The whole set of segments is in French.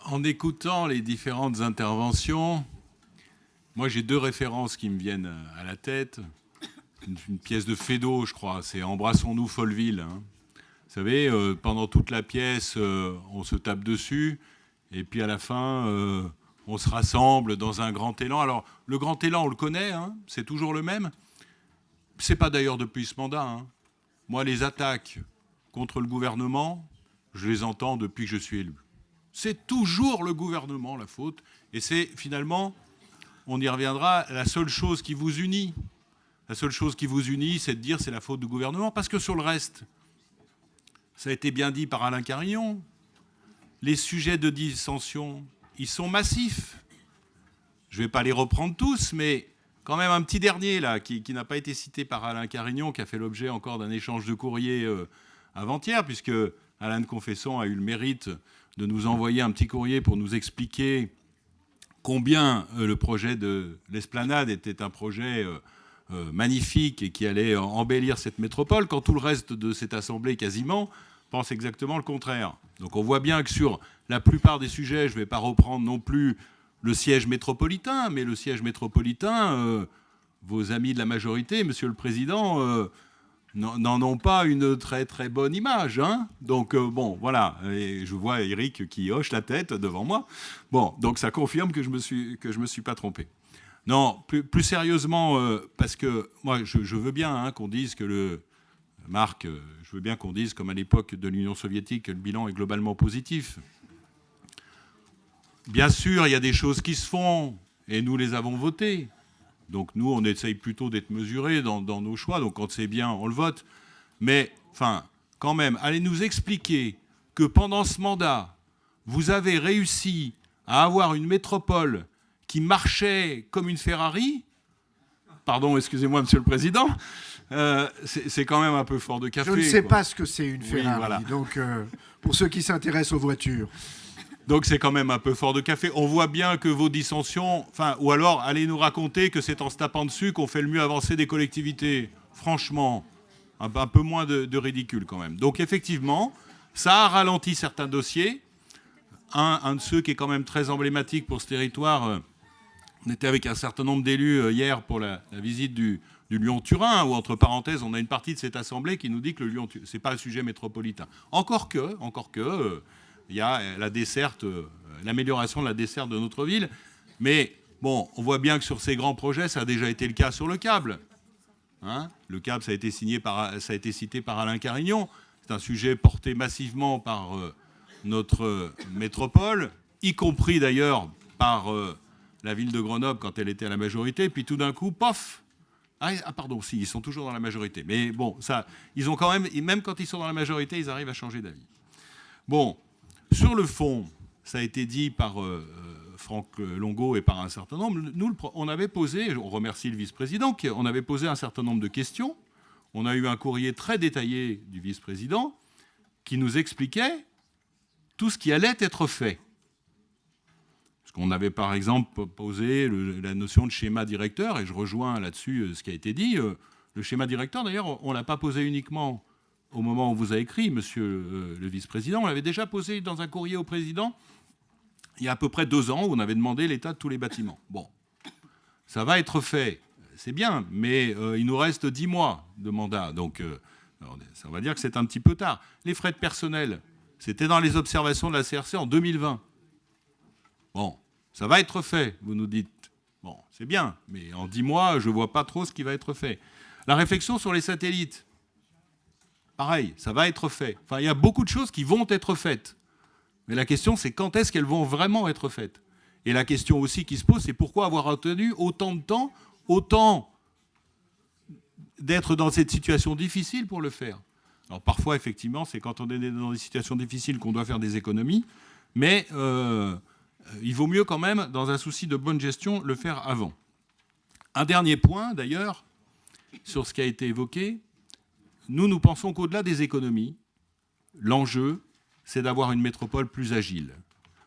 En écoutant les différentes interventions, moi j'ai deux références qui me viennent à la tête. Une pièce de Feydeau, je crois, c'est Embrassons-nous Folleville. Hein. Vous savez, pendant toute la pièce, on se tape dessus, et puis à la fin, on se rassemble dans un grand élan. Alors, le grand élan, on le connaît, hein, c'est toujours le même. C'est pas d'ailleurs depuis ce mandat. Hein. Moi, les attaques contre le gouvernement, je les entends depuis que je suis élu. C'est toujours le gouvernement la faute, et c'est finalement, on y reviendra, la seule chose qui vous unit. La seule chose qui vous unit, c'est de dire c'est la faute du gouvernement, parce que sur le reste, ça a été bien dit par Alain Carillon, les sujets de dissension, ils sont massifs. Je ne vais pas les reprendre tous, mais quand même un petit dernier, là, qui n'a pas été cité par Alain Carillon, qui a fait l'objet encore d'un échange de courrier avant-hier, puisque Alain de Confesson a eu le mérite de nous envoyer un petit courrier pour nous expliquer combien le projet de l'Esplanade était un projet magnifique et qui allait embellir cette métropole, quand tout le reste de cette assemblée quasiment pense exactement le contraire. Donc on voit bien que sur la plupart des sujets, je ne vais pas reprendre non plus le siège métropolitain, mais le siège métropolitain, vos amis de la majorité, Monsieur le Président, n'en ont pas une très très bonne image. Hein. Donc bon, voilà, et je vois Eric qui hoche la tête devant moi. Bon, donc ça confirme que je me suis pas trompé. Non, plus sérieusement, parce que moi, je veux bien hein, qu'on dise que Marc, je veux bien qu'on dise, comme à l'époque de l'Union soviétique, que le bilan est globalement positif. Bien sûr, il y a des choses qui se font, et nous les avons votées. Donc nous, on essaye plutôt d'être mesurés dans nos choix, donc quand c'est bien, on le vote. Mais, enfin, quand même, allez nous expliquer que pendant ce mandat, vous avez réussi à avoir une métropole qui marchait comme une Ferrari, pardon, excusez-moi, Monsieur le Président, c'est quand même un peu fort de café. Je ne sais pas ce que c'est une Ferrari, oui, voilà. Donc pour ceux qui s'intéressent aux voitures. Donc c'est quand même un peu fort de café. On voit bien que vos dissensions, enfin, ou alors allez nous raconter que c'est en se tapant dessus qu'on fait le mieux avancer des collectivités. Franchement, un peu moins de ridicule quand même. Donc effectivement, ça a ralenti certains dossiers. Un de ceux qui est quand même très emblématique pour ce territoire, on était avec un certain nombre d'élus hier pour la visite du Lyon-Turin, où entre parenthèses, on a une partie de cette assemblée qui nous dit que le Lyon-Turin, c'est pas un sujet métropolitain. Encore que, il y a la desserte, l'amélioration de la desserte de notre ville. Mais bon, on voit bien que sur ces grands projets, ça a déjà été le cas sur le câble. Hein, le câble, ça a été cité par Alain Carignon. C'est un sujet porté massivement par notre métropole, y compris d'ailleurs par la ville de Grenoble quand elle était à la majorité. Puis tout d'un coup, pof. Ah pardon, si, ils sont toujours dans la majorité. Mais bon, ça, ils ont quand même quand ils sont dans la majorité, ils arrivent à changer d'avis. Bon. Sur le fond, ça a été dit par Franck Longo et par un certain nombre. Nous, on avait posé, on remercie le vice-président, on avait posé un certain nombre de questions. On a eu un courrier très détaillé du vice-président qui nous expliquait tout ce qui allait être fait. Parce qu'on avait par exemple posé la notion de schéma directeur, et je rejoins là-dessus ce qui a été dit. Le schéma directeur, d'ailleurs, on ne l'a pas posé uniquement au moment où on vous a écrit, monsieur le vice-président. On l'avait déjà posé dans un courrier au président il y a à peu près 2 ans, où on avait demandé l'état de tous les bâtiments. Bon, ça va être fait, c'est bien, mais il nous reste 10 mois de mandat, donc on va dire que c'est un petit peu tard. Les frais de personnel, c'était dans les observations de la CRC en 2020. Bon, ça va être fait, vous nous dites. Bon, c'est bien, mais en 10 mois, je ne vois pas trop ce qui va être fait. La réflexion sur les satellites, pareil, ça va être fait. Enfin, il y a beaucoup de choses qui vont être faites. Mais la question, c'est quand est-ce qu'elles vont vraiment être faites ? Et la question aussi qui se pose, c'est pourquoi avoir retenu autant de temps, autant d'être dans cette situation difficile pour le faire ? Alors parfois, effectivement, c'est quand on est dans des situations difficiles qu'on doit faire des économies, mais il vaut mieux quand même, dans un souci de bonne gestion, le faire avant. Un dernier point, d'ailleurs, sur ce qui a été évoqué. Nous pensons qu'au-delà des économies, l'enjeu, c'est d'avoir une métropole plus agile.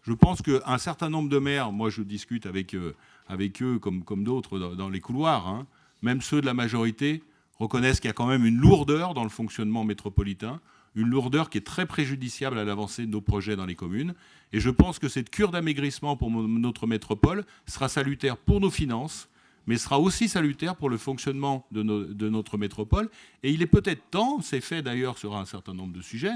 Je pense qu'un certain nombre de maires, moi je discute avec eux comme d'autres dans les couloirs, hein, même ceux de la majorité, reconnaissent qu'il y a quand même une lourdeur dans le fonctionnement métropolitain. une lourdeur qui est très préjudiciable à l'avancée de nos projets dans les communes. Et je pense que cette cure d'amaigrissement pour notre métropole sera salutaire pour nos finances, mais sera aussi salutaire pour le fonctionnement de notre métropole. Et il est peut-être temps, c'est fait d'ailleurs sur un certain nombre de sujets,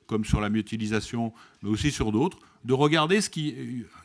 comme sur la mutualisation, mais aussi sur d'autres, de regarder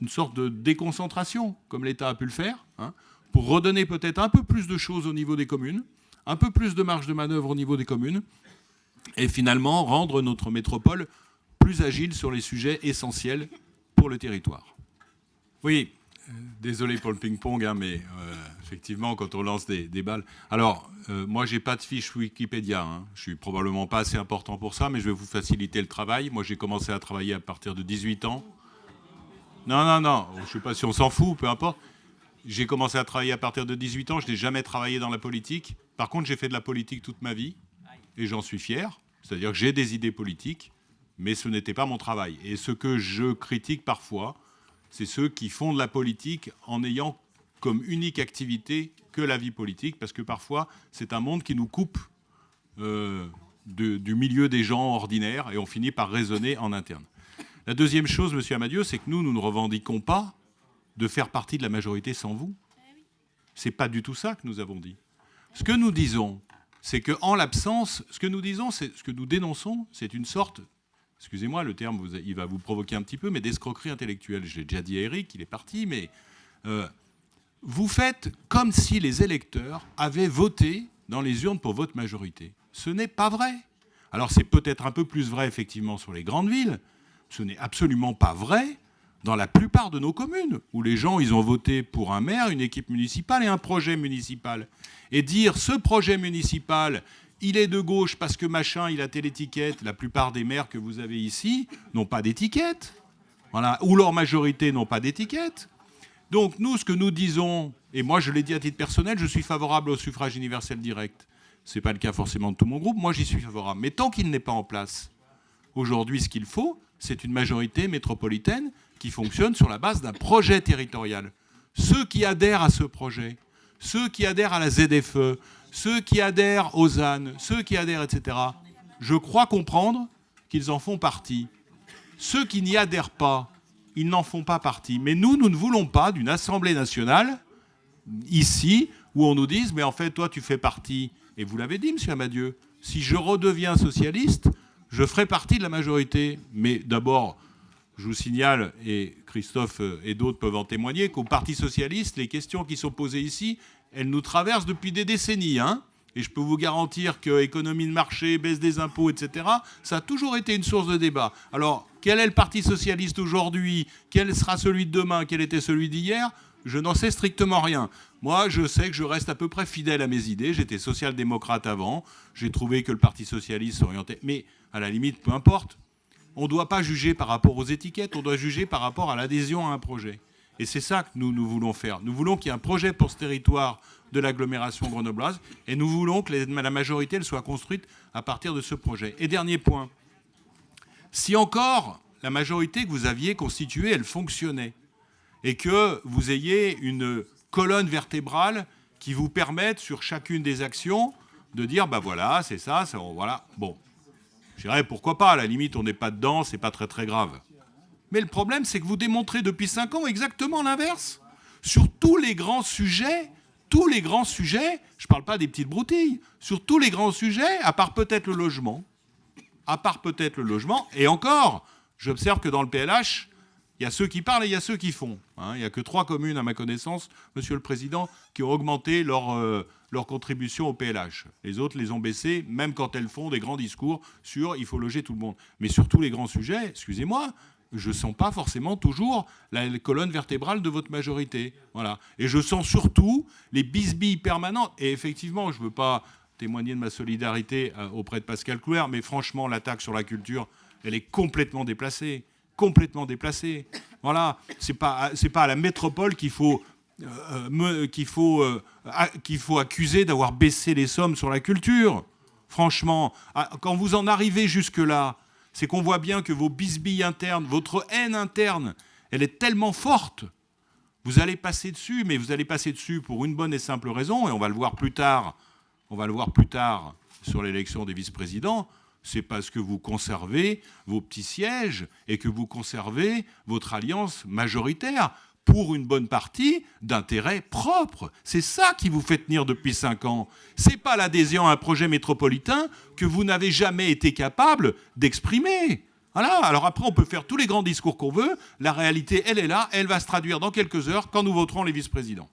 une sorte de déconcentration, comme l'État a pu le faire, pour redonner peut-être un peu plus de choses au niveau des communes, un peu plus de marge de manœuvre au niveau des communes, et finalement rendre notre métropole plus agile sur les sujets essentiels pour le territoire. Oui, désolé pour le ping-pong, mais effectivement, quand on lance des balles... Alors, moi, j'ai pas de fiche Wikipédia. Je suis probablement pas assez important pour ça, mais je vais vous faciliter le travail. Moi, j'ai commencé à travailler à partir de 18 ans. Non, je sais pas si on s'en fout, peu importe. J'ai commencé à travailler à partir de 18 ans. Je n'ai jamais travaillé dans la politique. Par contre, j'ai fait de la politique toute ma vie, et j'en suis fier. C'est-à-dire que j'ai des idées politiques, mais ce n'était pas mon travail. Et ce que je critique parfois, c'est ceux qui font de la politique en ayant comme unique activité que la vie politique, parce que parfois, c'est un monde qui nous coupe du milieu des gens ordinaires, et on finit par raisonner en interne. La deuxième chose, monsieur Amadieu, c'est que nous ne revendiquons pas de faire partie de la majorité sans vous. C'est pas du tout ça que nous avons dit. Ce que nous disons, c'est qu'en l'absence, ce que nous dénonçons, c'est une sorte, excusez-moi, le terme, il va vous provoquer un petit peu, mais d'escroquerie intellectuelle. J'ai déjà dit à Eric, il est parti, mais vous faites comme si les électeurs avaient voté dans les urnes pour votre majorité. Ce n'est pas vrai. Alors c'est peut-être un peu plus vrai, effectivement, sur les grandes villes. Ce n'est absolument pas vrai dans la plupart de nos communes, où les gens, ils ont voté pour un maire, une équipe municipale et un projet municipal. Et dire, ce projet municipal, il est de gauche parce que machin, il a telle étiquette. La plupart des maires que vous avez ici n'ont pas d'étiquette. Voilà. Ou leur majorité n'ont pas d'étiquette. Donc nous, ce que nous disons, et moi je l'ai dit à titre personnel, je suis favorable au suffrage universel direct. Ce n'est pas le cas forcément de tout mon groupe, moi j'y suis favorable. Mais tant qu'il n'est pas en place, aujourd'hui ce qu'il faut, c'est une majorité métropolitaine qui fonctionne sur la base d'un projet territorial. Ceux qui adhèrent à ce projet, ceux qui adhèrent à la ZFE, ceux qui adhèrent aux ZAN, ceux qui adhèrent, etc., je crois comprendre qu'ils en font partie. Ceux qui n'y adhèrent pas, ils n'en font pas partie. Mais nous ne voulons pas d'une Assemblée nationale, ici, où on nous dise « mais en fait, toi, tu fais partie ». Et vous l'avez dit, M. Amadieu, si je redeviens socialiste, je ferai partie de la majorité. Mais d'abord, je vous signale, et Christophe et d'autres peuvent en témoigner, qu'au Parti socialiste, les questions qui sont posées ici, elles nous traversent depuis des décennies. Et je peux vous garantir que économie de marché, baisse des impôts, etc., ça a toujours été une source de débat. Alors, quel est le Parti socialiste aujourd'hui? Quel sera celui de demain? Quel était celui d'hier? Je n'en sais strictement rien. Moi, je sais que je reste à peu près fidèle à mes idées. J'étais social-démocrate avant. J'ai trouvé que le Parti socialiste s'orientait. Mais à la limite, peu importe. On ne doit pas juger par rapport aux étiquettes. On doit juger par rapport à l'adhésion à un projet. Et c'est ça que nous voulons faire. Nous voulons qu'il y ait un projet pour ce territoire de l'agglomération grenobloise. Et nous voulons que la majorité elle soit construite à partir de ce projet. Et dernier point. Si encore la majorité que vous aviez constituée, elle fonctionnait, et que vous ayez une colonne vertébrale qui vous permette, sur chacune des actions, de dire, ben voilà, c'est ça, voilà. Bon, je dirais, pourquoi pas, à la limite, on n'est pas dedans, c'est pas très très grave. Mais le problème, c'est que vous démontrez depuis 5 ans exactement l'inverse. Sur tous les grands sujets, je ne parle pas des petites broutilles, sur tous les grands sujets, à part peut-être le logement, et encore, j'observe que dans le PLH, il y a ceux qui parlent et il y a ceux qui font. Il n'y a que 3 communes, à ma connaissance, Monsieur le Président, qui ont augmenté leur contribution au PLH. Les autres les ont baissées, même quand elles font des grands discours sur « il faut loger tout le monde ». Mais sur tous les grands sujets, excusez-moi, je ne sens pas forcément toujours la colonne vertébrale de votre majorité. Voilà. Et je sens surtout les bisbilles permanentes. Et effectivement, je ne veux pas témoigner de ma solidarité auprès de Pascal Clouer, mais franchement, l'attaque sur la culture, elle est complètement déplacée. Voilà, c'est pas à la métropole qu'il faut accuser d'avoir baissé les sommes sur la culture. Franchement, quand vous en arrivez jusque-là, c'est qu'on voit bien que vos bisbilles internes, votre haine interne, elle est tellement forte. Vous allez passer dessus, mais vous allez passer dessus pour une bonne et simple raison, et on va le voir plus tard sur l'élection des vice-présidents. c'est parce que vous conservez vos petits sièges et que vous conservez votre alliance majoritaire pour une bonne partie d'intérêts propres. C'est ça qui vous fait tenir depuis 5 ans. C'est pas l'adhésion à un projet métropolitain que vous n'avez jamais été capable d'exprimer. Voilà. Alors après, on peut faire tous les grands discours qu'on veut. La réalité, elle est là. Elle va se traduire dans quelques heures quand nous voterons les vice-présidents.